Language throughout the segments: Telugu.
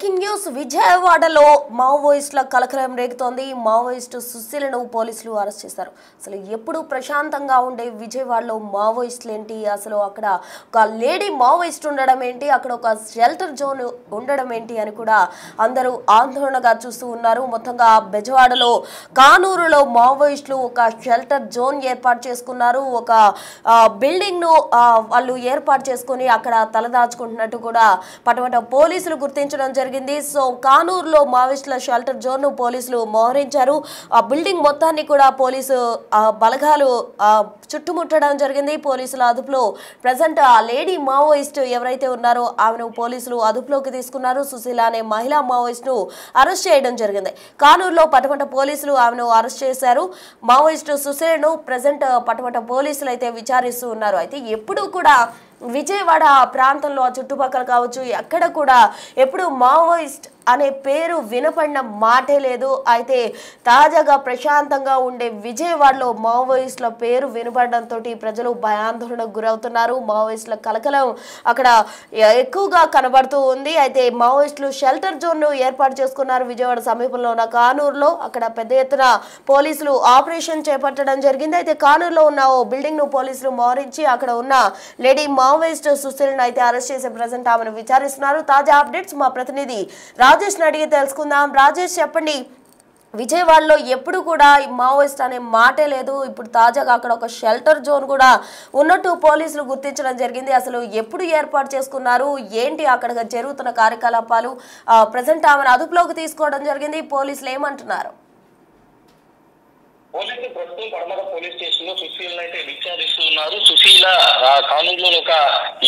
బ్రేకింగ్ న్యూస్ విజయవాడలో మావోయిస్టుల కలకలం రేగుతోంది. మావోయిస్టు సుశీలను పోలీసులు అరెస్ట్ చేశారు. అసలు ఎప్పుడు ప్రశాంతంగా ఉండే విజయవాడలో మావోయిస్టులు ఏంటి, అసలు అక్కడ ఒక లేడీ మావోయిస్ట్ ఉండడం ఏంటి, అక్కడ ఒక షెల్టర్ జోన్ ఉండడం ఏంటి అని కూడా అందరూ ఆందోళనగా చూస్తూ ఉన్నారు. మొత్తంగా బెజవాడలో కానూరులో మావోయిస్టులు ఒక షెల్టర్ జోన్ ఏర్పాటు చేసుకున్నారు. ఒక బిల్డింగ్ ను వాళ్ళు ఏర్పాటు చేసుకుని అక్కడ తలదాచుకుంటున్నట్టు కూడా పటమట పోలీసులు గుర్తించడం జరిగింది. సో కానూరులో మావోయిస్టుల షెల్టర్ జోన్ ను పోలీసులు మోహరించారు. ఆ బిల్డింగ్ మొత్తాన్ని కూడా పోలీసు బలగాలు చుట్టుముట్టడం జరిగింది. పోలీసుల అదుపులో ప్రజెంట్ ఆ లేడీ మావోయిస్ట్ ఎవరైతే ఉన్నారో ఆమెను పోలీసులు అదుపులోకి తీసుకున్నారు. సుశీల అనే మహిళా మావోయిస్ట్ ను అరెస్ట్ చేయడం జరిగింది. కానూరులో పటమట పోలీసులు ఆమెను అరెస్ట్ చేశారు. మావోయిస్ట్ సుశీలను ప్రజెంట్ పటమట పోలీసులు అయితే విచారిస్తూ ఉన్నారు. అయితే ఎప్పుడు కూడా విజయవాడ ప్రాంతంలో చుట్టుపక్కల కావచ్చు ఎక్కడ కూడా ఎప్పుడు మావోయిస్ట్ అనే పేరు వినపడిన మాటే లేదు. అయితే తాజాగా ప్రశాంతంగా ఉండే విజయవాడలో మావోయిస్టుల పేరు వినపడడంతో ప్రజలు భయాందోళనకు గురవుతున్నారు. మావోయిస్టుల కలకలం అక్కడ ఎక్కువగా కనబడుతూ ఉంది. అయితే మావోయిస్టులు షెల్టర్ జోన్ను ఏర్పాటు చేసుకున్నారు. విజయవాడ సమీపంలో ఉన్న కానూరులో అక్కడ పెద్ద ఎత్తున పోలీసులు ఆపరేషన్ చేపట్టడం జరిగింది. అయితే కానూరులో ఉన్న ఓ బిల్డింగ్ ను పోలీసులు మోహరించి అక్కడ ఉన్న లేడీ మావోయిస్ట్ సుశీలను అయితే అరెస్ట్ చేసి ప్రజెంట్ ఆమెను విచారిస్తున్నారు. తాజా అప్డేట్స్ మా ప్రతినిధి రాజేష్ అడిగి తెలుసుకుందాం. రాజేష్, చెప్పండి, విజయవాడలో ఎప్పుడు కూడా మావోయిస్ట్ అనే మాటే లేదు. ఇప్పుడు తాజాగా అక్కడ ఒక షెల్టర్ జోన్ కూడా ఉన్నట్టు పోలీసులు గుర్తించడం జరిగింది. అసలు ఎప్పుడు ఏర్పాటు చేసుకున్నారు, ఏంటి అక్కడ జరుగుతున్న కార్యకలాపాలు, ప్రజెంట్ ఆమెను అదుపులోకి తీసుకోవడం జరిగింది, పోలీసులు ఏమంటున్నారు? పోలీసులు ప్రస్తుతం పడమర పోలీస్ స్టేషన్ లో సుశీలను అయితే విచారిస్తున్నారు. సుశీల కానూరులో ఒక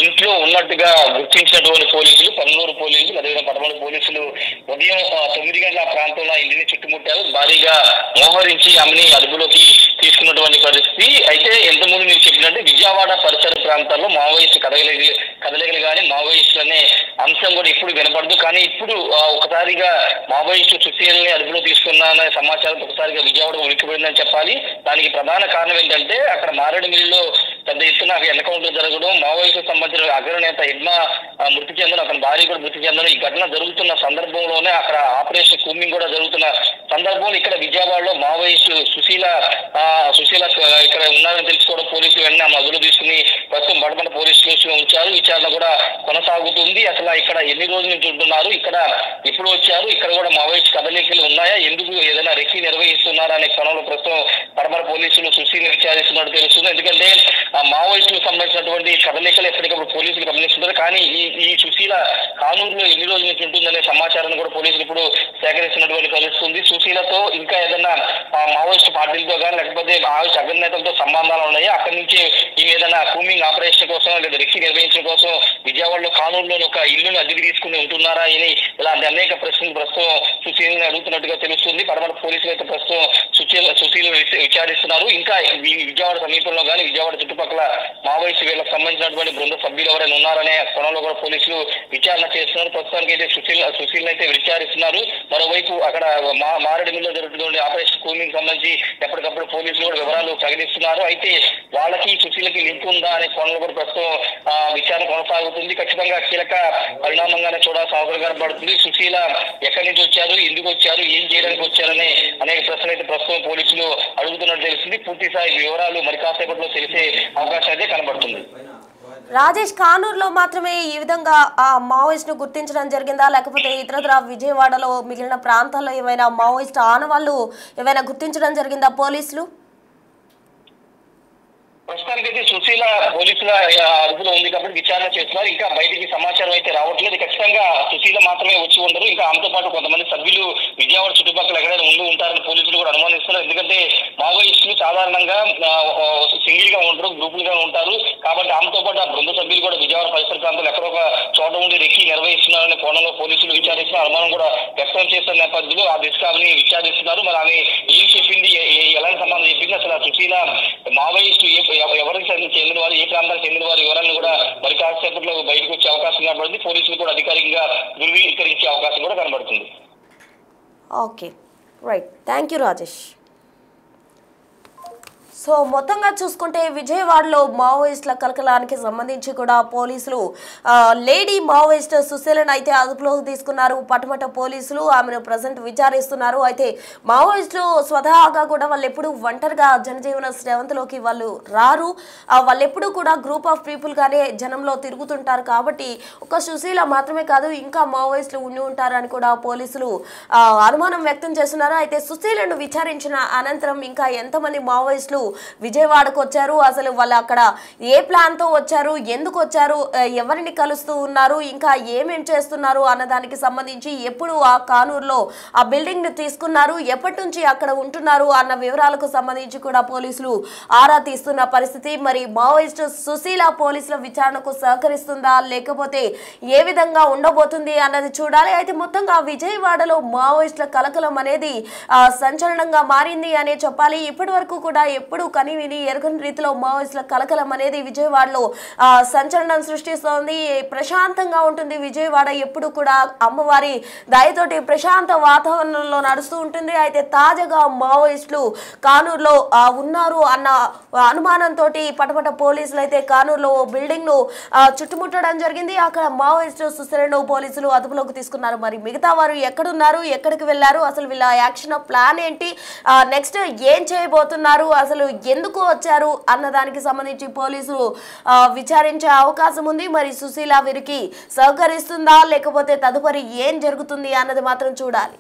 ఇంట్లో ఉన్నట్టుగా గుర్తించినటువంటి పోలీసులు, పన్నూరు పోలీసులు, అదేవిధంగా పడమర పోలీసులు ఉదయం 9 గంటల ప్రాంతంలో ఇంటిని చుట్టుముట్టారు. భారీగా మోహరించి ఆమెని అదుపులోకి తీసుకున్నటువంటి పరిస్థితి. అయితే ఎంతమంది మీరు చెప్పినట్టు విజయవాడ పరిసర ప్రాంతాల్లో మావోయిస్టు కదలికలు కానీ మావోయిస్టులు అనే అంశం కూడా ఇప్పుడు వినపడదు. కానీ ఇప్పుడు ఒకసారిగా మావోయిస్టు సుశీలని అదుపులో తీసుకున్న సమాచారం ఒకసారిగా విజయవాడ ఉనికిపోయిందని చెప్పాలి. దానికి ప్రధాన కారణం ఏంటంటే అక్కడ మారేడుమిల్లిలో పెద్ద ఎత్తున ఎన్కౌంటర్ జరగడం, మావోయిస్టుకు సంబంధించిన అగ్రనేత హిడ్మా మృతి చెందడం, అతని భార్య కూడా మృతి చెందడం, ఈ ఘటన జరుగుతున్న సందర్భంలోనే అక్కడ ఆపరేషన్ కూమింగ్ కూడా జరుగుతున్న సందర్భంలో ఇక్కడ విజయవాడలో మావోయిస్టు సుశీల ఇక్కడ ఉన్నారని తెలుసుకోవడం పోలీసులు వెంటనే ఆమె అదుపులో తీసుకుని ప్రస్తుతం బడమట పోలీస్ స్టేషన్ లో ఉంచారు. విచారణ కూడా కొనసాగుతుంది. అసలు ఇక్కడ ఎన్ని రోజుల నుంచి ఉంటున్నారు, ఇక్కడ ఎప్పుడు వచ్చారు, ఇక్కడ కూడా మావోయిస్ట్ కదలికలు ఉన్నాయా, ఎందుకు ఏదైనా రెక్కి నిర్వహిస్తున్నారా అనే కోణంలో ప్రస్తుతం పడమర పోలీసులు సుశీల్ని విచారిస్తున్నట్టు తెలుస్తుంది. ఎందుకంటే ఆ మావోయిస్టులకు సంబంధించినటువంటి కదలికలు ఎప్పటికప్పుడు పోలీసులు గమనిస్తున్నారు. కానీ ఈ సుశీల కానూరులో ఎన్ని రోజుల నుంచి ఉంటుందనే సమాచారాన్ని కూడా పోలీసులు ఇప్పుడు సేకరిస్తున్నటువంటి తెలుస్తుంది. సుశీలతో ఇంకా ఏదైనా మావోయిస్ట్ పార్టీలతో కానీ లేకపోతే మావోయిస్ట్ అగ్రనేతలతో సంబంధాలు ఉన్నాయి, అక్కడి నుంచి ఈ ఏదైనా కూమింగ్ ఆపరేషన్ కోసం లేదా రెక్కి నిర్వహించడం కోసం విజయవాడలో కానూరులోని ఒక ఇల్లును అద్దెకి తీసుకుని ఉంటున్నారా అని ఇలాంటి అనేక ప్రశ్నలు ప్రస్తుతం సుశీల్ని అడుగుతున్నట్టుగా తెలుస్తుంది. పడమర పోలీసులు అయితే ప్రస్తుతం సుశీల్ని విచారిస్తున్నారు. ఇంకా విజయవాడ సమీపంలో కానీ విజయవాడ చుట్టుపక్కల మావోయిస్ట్ వీళ్ళకి సంబంధించినటువంటి బృంద సభ్యులు ఎవరైనా ఉన్నారనే కోణంలో కూడా పోలీసులు విచారణ చేస్తున్నారు. ప్రస్తుతానికి అయితే సుశీల్ని అయితే విచారిస్తున్నారు. మరోవైపు అక్కడ మారేడుమిల్లిలో జరుగుతున్న ఆపరేషన్ కూమింగ్ సంబంధించి ఎప్పటికప్పుడు పోలీసులు కూడా వివరాలు ప్రకటిస్తున్నారు. అయితే వాళ్ళకి సుశీలకి లింక్ ఉందా అనే కోణంలో కూడా ప్రస్తుతం విచారణ కొనసాగుతుంది. ఖచ్చితంగా కీలక పరిణామంగానే చూడాల్సిన అవసరం కనబడుతుంది. సుశీల ఎక్కడి నుంచి వచ్చారు, ఎందుకు వచ్చారు, ఏం చేయడానికి వచ్చారనే అనేక ప్రశ్నలు అయితే ప్రస్తుతం పోలీసులు అడుగుతున్నట్టు తెలుస్తుంది. పూర్తి స్థాయి వివరాలు మరి కాసేపట్లో తెలిసే అవకాశం అయితే కనబడుతుంది. రాజేష్, కానూరులో మాత్రమే ఈ విధంగా ఆ మావోయిస్ట్ ను గుర్తించడం జరిగిందా, లేకపోతే ఇతరత్ర విజయవాడలో మిగిలిన ప్రాంతాల్లో ఏమైనా మావోయిస్ట్ ఆనవాళ్ళు ఏమైనా గుర్తించడం జరిగిందా పోలీసులు? ప్రస్తుతానికైతే సుశీల పోలీసుల అదుపులో ఉంది కాబట్టి విచారణ చేస్తున్నారు. ఇంకా బయటికి సమాచారం అయితే రావట్లేదు. ఖచ్చితంగా సుశీల మాత్రమే వచ్చి ఉండరు. ఇంకా ఆమెతో పాటు కొంతమంది సభ్యులు విజయవాడ చుట్టుపక్కల ఎక్కడైనా ఉంటారని పోలీసులు కూడా అనుమానిస్తున్నారు. ఎందుకంటే మావోయిస్టులు సాధారణంగా సింగిల్ గా ఉంటారు, గ్రూపులుగా ఉంటారు. కాబట్టి ఆమెతో పాటు ఆ బృంద సభ్యులు కూడా విజయవాడ పరిసర ప్రాంతాలు ఎక్కడో ఒక చోట ఉండి రెక్కి నిర్వహిస్తున్నారనే కోణంలో పోలీసులు విచారిస్తున్న అనుమానం కూడా వ్యక్తం చేస్తున్న నేపథ్యంలో ఆ దిశగా ఆమెని విచారిస్తున్నారు. మరి ఆమె ఏం చెప్పింది, ఎలాంటి సంబంధం చెప్పింది, అసలు ఆ సుశీల మావోయిస్టు ఎవరికి చెందిన వారు, ఏ ప్రాంతానికి చెందిన వారు వివరాలను కూడా మరి కాసేపట్లో బయటకు వచ్చే అవకాశం కనబడుతుంది. పోలీసులు కూడా అధికారికంగా ధృవీకరించే అవకాశం కూడా కనబడుతుంది. Okay, right, thank you Rajesh. So మొత్తంగా చూసుకుంటే విజయవాడలో మావోయిస్టుల కలకలానికి సంబంధించి కూడా పోలీసులు లేడీ మావోయిస్ట్ సుశీలను అయితే అదుపులోకి తీసుకున్నారు. పటమట పోలీసులు ఆమెను ప్రజెంట్ విచారిస్తున్నారు. అయితే మావోయిస్టులు స్వతహాగా కూడా వాళ్ళు ఎప్పుడు ఒంటరిగా జనజీవన శ్రవంతిలోకి వాళ్ళు రారు. వాళ్ళు ఎప్పుడు కూడా గ్రూప్ ఆఫ్ పీపుల్ గానే జనంలో తిరుగుతుంటారు. కాబట్టి ఒక సుశీల మాత్రమే కాదు ఇంకా మావోయిస్టులు ఉండి ఉంటారని కూడా పోలీసులు అనుమానం వ్యక్తం చేస్తున్నారు. అయితే సుశీలను విచారించిన అనంతరం ఇంకా ఎంతమంది మావోయిస్టులు విజయవాడకు వచ్చారు, అసలు వాళ్ళు అక్కడ ఏ ప్లాన్ తో వచ్చారు, ఎందుకు వచ్చారు, ఎవరిని కలుస్తూ ఉన్నారు, ఇంకా ఏమేం చేస్తున్నారు అన్నదానికి సంబంధించి ఎప్పుడు ఆ కానూరులో ఆ బిల్డింగ్ ని తీసుకున్నారు, ఎప్పటి నుంచి అక్కడ ఉంటున్నారు అన్న వివరాలకు సంబంధించి కూడా పోలీసులు ఆరా తీస్తున్న పరిస్థితి. మరి మావోయిస్ట్ సుశీల పోలీసుల విచారణకు సహకరిస్తుందా లేకపోతే ఏ విధంగా ఉండబోతుంది అన్నది చూడాలి. అయితే మొత్తంగా విజయవాడలో మావోయిస్టుల కలకలం అనేది సంచలనంగా మారింది అనే చెప్పాలి. ఇప్పటి వరకు కూడా ఎప్పుడు కని విని ఎరగని రీతిలో మావోయిస్టుల కలకలం అనేది విజయవాడలో సంచలనం సృష్టిస్తోంది. ప్రశాంతంగా ఉంటుంది విజయవాడ, ఎప్పుడు కూడా అమ్మవారి దయతోటి ప్రశాంత వాతావరణంలో నడుస్తూ ఉంటుంది. అయితే తాజాగా మావోయిస్టులు కానూరులో ఉన్నారు అన్న అనుమానంతో పటపట పోలీసులు అయితే కానూరులో బిల్డింగ్ ను చుట్టుముట్టడం జరిగింది. అక్కడ మావోయిస్టు సుశీలను పోలీసులు అదుపులోకి తీసుకున్నారు. మరి మిగతా వారు ఎక్కడున్నారు, ఎక్కడికి వెళ్లారు, అసలు వీళ్ళ యాక్షన్ ప్లాన్ ఏంటి, నెక్స్ట్ ఏం చేయబోతున్నారు, అసలు ఎందుకు వచ్చారు అన్నదానికి సంబంధించి పోలీసులు విచారించే అవకాశం ఉంది. మరి సుశీల వీరికి సహకరిస్తుందా లేకపోతే తదుపరి ఏం జరుగుతుంది అన్నది మాత్రం చూడాలి.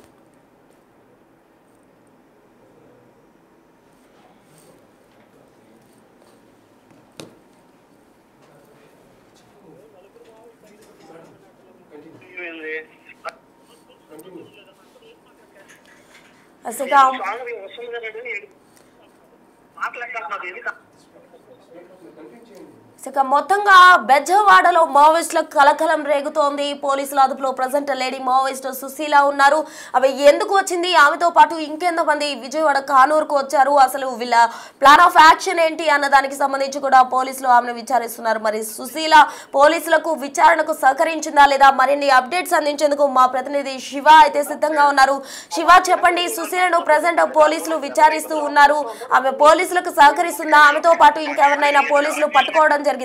మొత్తంగా బెజవాడలో మావోయిస్టుల కలకలం రేగుతోంది. పోలీసుల అదుపులో ప్రజెంట్ లేడీ మావోయిస్ట్ సుశీల ఉన్నారు. అవి ఎందుకు వచ్చింది, ఆమెతో పాటు ఇంకెంతమంది విజయవాడ కానూరుకు వచ్చారు, అసలు వీళ్ళ ప్లాన్ ఆఫ్ యాక్షన్ ఏంటి అన్న దానికి సంబంధించి కూడా పోలీసులు ఆమెను విచారిస్తున్నారు. మరి సుశీల పోలీసులకు విచారణకు సహకరించిందా లేదా మరిన్ని అప్డేట్స్ అందించేందుకు మా ప్రతినిధి శివ అయితే సిద్ధంగా ఉన్నారు. శివ, చెప్పండి, సుశీలను ప్రజెంట్ పోలీసులు విచారిస్తూ ఉన్నారు. ఆమె పోలీసులకు సహకరిస్తుందా, ఆమెతో పాటు ఇంకెవరినైనా పోలీసులు పట్టుకోవడం జరిగిందా?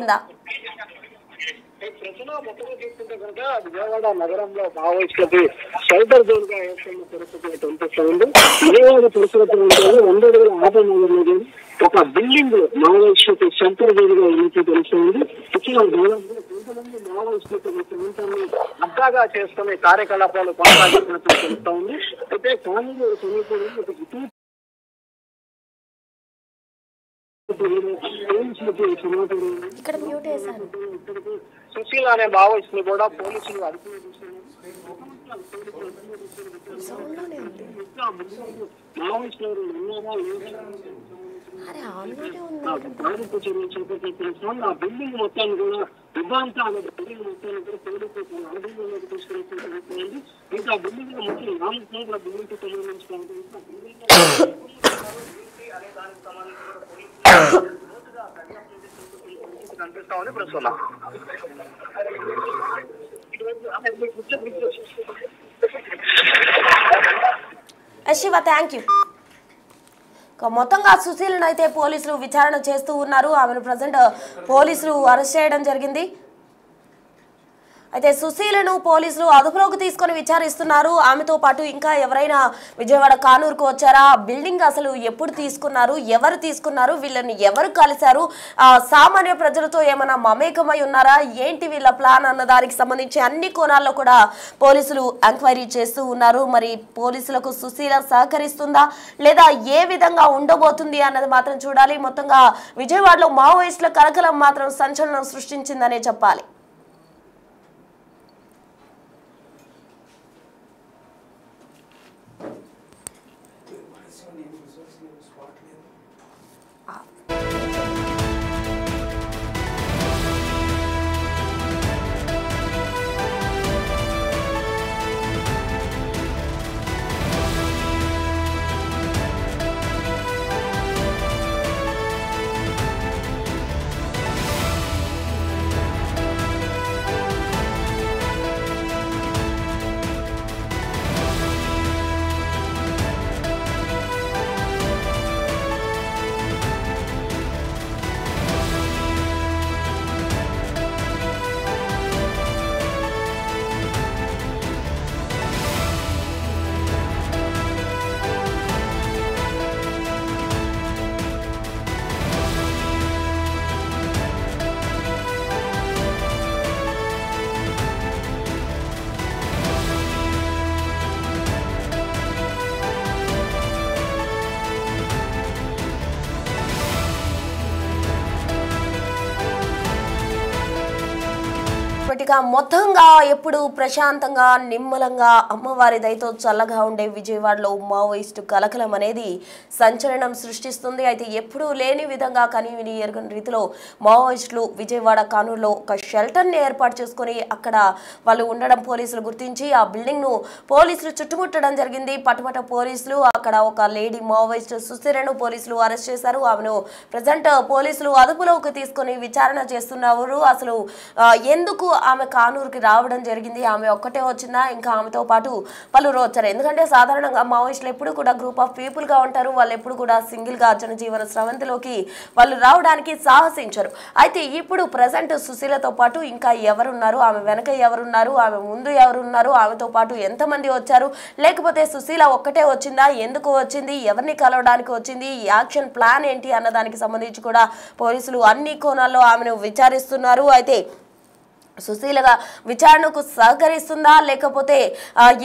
విజయవాడ నగరంలో మావోయిస్టులకి షెల్టర్ జోన్ గా ఏర్పడిన పరిస్థితి కనిపిస్తుంది. విజయవాడ పరిస్థితుల్లో 100 అడుగుల ఆటోనగర్లో ఒక బిల్డింగ్ మావోయిస్టులకు షెల్టర్ జోన్ గా ఉన్నట్టు తెలుస్తుంది. కొంతమంది మావోయిస్టులకు అడ్డాగా చేసుకునే కార్యకలాపాలు కొనసాగిస్తున్నట్టు తెలుస్తా ఉంది. అయితే కానూరు సమీపంలో సుశీల అనే మావోయిస్టులు కూడా పోలీసులు అదుపులో మావోయిస్టులు ఆ బిల్డింగ్ మొత్తాన్ని కూడా విభాంత అనే బిల్డింగ్ మొత్తాన్ని కూడా పోలీసులు అదుపులోకి తీసుకుని ఇంకా బిల్డింగ్ మొత్తం 4 ఫ్లోర్ల బిల్డింగ్ కి సంబంధించిన కనిపిస్తామని ప్రస్తుతం శివ, థ్యాంక్ యూ. మొత్తంగా సుశీలను అయితే పోలీసులు విచారణ చేస్తూ ఉన్నారు. ఆమెను ప్రజెంట్ పోలీసులు అరెస్ట్ చేయడం జరిగింది. అయితే సుశీలను పోలీసులు అదుపులోకి తీసుకొని విచారిస్తున్నారు. ఆమెతో పాటు ఇంకా ఎవరైనా విజయవాడ కానూరుకు వచ్చారా, బిల్డింగ్ అసలు ఎప్పుడు తీసుకున్నారు, ఎవరు తీసుకున్నారు, వీళ్ళని ఎవరు కలిశారు, సామాన్య ప్రజలతో ఏమైనా మమేకమై ఉన్నారా, ఏంటి వీళ్ళ ప్లాన్ అన్న దానికి సంబంధించి అన్ని కోణాల్లో కూడా పోలీసులు ఎంక్వైరీ చేస్తూ ఉన్నారు. మరి పోలీసులకు సుశీల సహకరిస్తుందా లేదా ఏ విధంగా ఉండబోతుంది అన్నది మాత్రం చూడాలి. మొత్తంగా విజయవాడలో మావోయిస్టుల కలకలం మాత్రం సంచలనం సృష్టించిందనే చెప్పాలి. మొత్తంగా ఎప్పుడు ప్రశాంతంగా నిమ్మలంగా అమ్మవారి దయతో చల్లగా ఉండే విజయవాడలో మావోయిస్టు కలకలం అనేది సంచలనం సృష్టిస్తుంది. అయితే ఎప్పుడూ లేని విధంగా కనివిని ఎరుగని రీతిలో మావోయిస్టులు విజయవాడ కానూరులో ఒక షెల్టర్ని ఏర్పాటు చేసుకుని అక్కడ వాళ్ళు ఉండడం పోలీసులు గుర్తించి ఆ బిల్డింగ్ను పోలీసులు చుట్టుముట్టడం జరిగింది. పటమట పోలీసులు అక్కడ ఒక లేడీ మావోయిస్టు సుశీలను పోలీసులు అరెస్ట్ చేశారు. ఆమెను ప్రజెంట్ పోలీసులు అదుపులోకి తీసుకొని విచారణ చేస్తున్నారు. అసలు ఎందుకు ఆమె కానూరుకి రావడం జరిగింది, ఆమె ఒక్కటే వచ్చిందా, ఇంకా ఆమెతో పాటు పలువురు వచ్చారు? ఎందుకంటే సాధారణంగా మావోయిస్టులు ఎప్పుడు కూడా గ్రూప్ ఆఫ్ పీపుల్ గా ఉంటారు. వాళ్ళు ఎప్పుడు కూడా సింగిల్ గా జనజీవన స్రవంతిలోకి వాళ్ళు రావడానికి సాహసించరు. అయితే ఇప్పుడు ప్రజెంట్ సుశీలతో పాటు ఇంకా ఎవరున్నారు, ఆమె వెనక ఎవరున్నారు, ఆమె ముందు ఎవరున్నారు, ఆమెతో పాటు ఎంతమంది వచ్చారు, లేకపోతే సుశీల ఒక్కటే వచ్చిందా, ఎందుకు వచ్చింది, ఎవరిని కలవడానికి వచ్చింది, యాక్షన్ ప్లాన్ ఏంటి అన్నదానికి సంబంధించి కూడా పోలీసులు అన్ని కోణాల్లో ఆమెను విచారిస్తున్నారు. అయితే సుశీలగా విచారణకు సహకరిస్తుందా లేకపోతే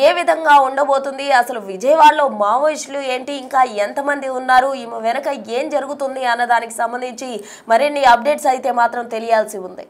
ఏ విధంగా ఉండబోతుంది, అసలు విజయవాడలో మావోయిస్టులు ఏంటి, ఇంకా ఎంతమంది ఉన్నారు, ఈమె వెనక ఏం జరుగుతుంది అన్నదానికి సంబంధించి మరిన్ని అప్డేట్స్ అయితే మాత్రం తెలియాల్సి ఉంది.